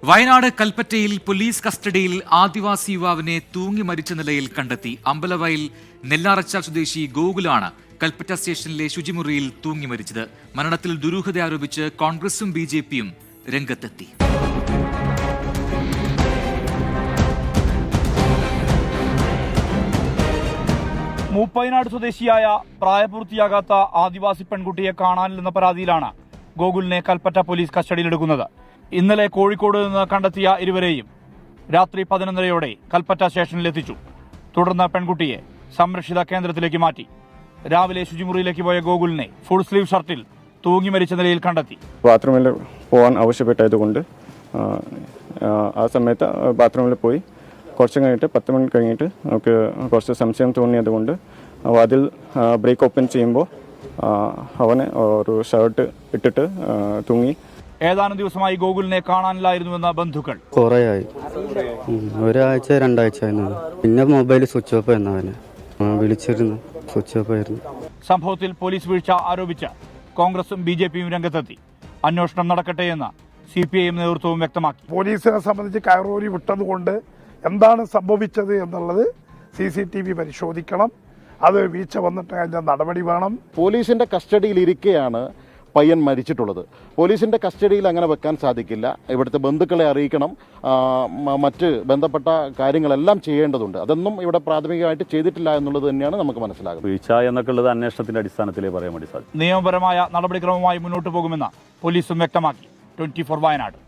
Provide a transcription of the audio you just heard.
വയനാട് കൽപ്പറ്റയിൽ പോലീസ് കസ്റ്റഡിയിൽ ആദിവാസി യുവാവിനെ തൂങ്ങി മരിച്ച നിലയിൽ കണ്ടെത്തി. അമ്പലവയൽ നെല്ലാറച്ചാൽ സ്വദേശി ഗോകുലാണ് കൽപ്പറ്റ സ്റ്റേഷനിലെ ശുചിമുറിയിൽ തൂങ്ങി മരിച്ചത്. മരണത്തിൽ ദുരൂഹത ആരോപിച്ച് കോൺഗ്രസും ബിജെപിയും രംഗത്തെത്തി. മൂപ്പൈനാട് സ്വദേശിയായ പ്രായപൂർത്തിയാകാത്ത ആദിവാസി പെൺകുട്ടിയെ കാണാനില്ലെന്ന പരാതിയിലാണ് ഗോകുലിനെ കൽപ്പറ്റ പോലീസ് കസ്റ്റഡിയിലെടുക്കുന്നത്. ഇന്നലെ കോഴിക്കോട് നിന്ന് കണ്ടെത്തിയ ഇരുവരെയും രാത്രി 11:30 കൽപ്പറ്റ സ്റ്റേഷനിലെത്തിച്ചു. തുടർന്ന് പെൺകുട്ടിയെ സംരക്ഷിത കേന്ദ്രത്തിലേക്ക് മാറ്റി. രാവിലെ ശുചിമുറിയിലേക്ക് പോയ ഗോകുലിനെ ഫുൾ സ്ലീവ് ഷർട്ടിൽ തൂങ്ങി മരിച്ച നിലയിൽ കണ്ടെത്തി. ബാത്റൂമിൽ പോകാൻ ആവശ്യപ്പെട്ടതുകൊണ്ട് ആ സമയത്ത് ബാത്റൂമിൽ പോയി കുറച്ച് കഴിഞ്ഞിട്ട് 10 മിനിറ്റ് കഴിഞ്ഞിട്ട് നമുക്ക് കുറച്ച് സംശയം തോന്നിയതുകൊണ്ട് അതിൽ ബ്രേക്ക് ഓപ്പൺ ചെയ്യുമ്പോൾ അവനെ ഒരു ഷർട്ട് ഇട്ടിട്ട് തൂങ്ങി. ഏതാനും ദിവസമായി ഗോകുലിനെ കാണാനില്ലായിരുന്നുവെന്ന ബന്ധുക്കൾ. കുറേയായി, ഒരാഴ്ച 2 ആഴ്ച ആയിരുന്നു. പിന്നെ മൊബൈൽ സ്വിച്ച് ഓഫ് ആയിരുന്നു. അവനെ വിളിച്ചിരുന്നു, സ്വിച്ച് ഓഫ് ആയിരുന്നു. സംഭവത്തിൽ പോലീസ് വീഴ്ച ആരോപിച്ച് കോൺഗ്രസും ബിജെപിയും രംഗത്തെത്തി. അന്വേഷണം നടക്കട്ടെയെന്ന് CPIM നേതൃത്വവും വ്യക്തമാക്കി. പോലീസിനെ സംബന്ധിച്ച് കയറൂരി വിട്ടതുകൊണ്ട് എന്താണ് സംഭവിച്ചത് എന്നുള്ളത് CCTV പരിശോധിക്കണം. അത് വീഴ്ച വന്നിട്ട് അതിൻ്റെ നടപടി വേണം. പോലീസിൻ്റെ കസ്റ്റഡിയിലിരിക്കെയാണ് പയ്യൻ മരിച്ചിട്ടുള്ളത്. പോലീസിൻ്റെ കസ്റ്റഡിയിൽ അങ്ങനെ വെക്കാൻ സാധിക്കില്ല. ഇവിടുത്തെ ബന്ധുക്കളെ അറിയിക്കണം, മറ്റ് ബന്ധപ്പെട്ട കാര്യങ്ങളെല്ലാം ചെയ്യേണ്ടതുണ്ട്. അതൊന്നും ഇവിടെ പ്രാഥമികമായിട്ട് ചെയ്തിട്ടില്ല എന്നുള്ളത് തന്നെയാണ് നമുക്ക് മനസ്സിലാകുന്നത്. വീഴ്ച എന്നൊക്കെ ഉള്ളത് അന്വേഷണത്തിന്റെ അടിസ്ഥാനത്തിലേ പറയാൻ വേണ്ടി സാധിക്കും. നിയമപരമായ നടപടിക്രമമായി മുന്നോട്ട് പോകുമെന്ന് പോലീസും വ്യക്തമാക്കി. 24 വയനാട്.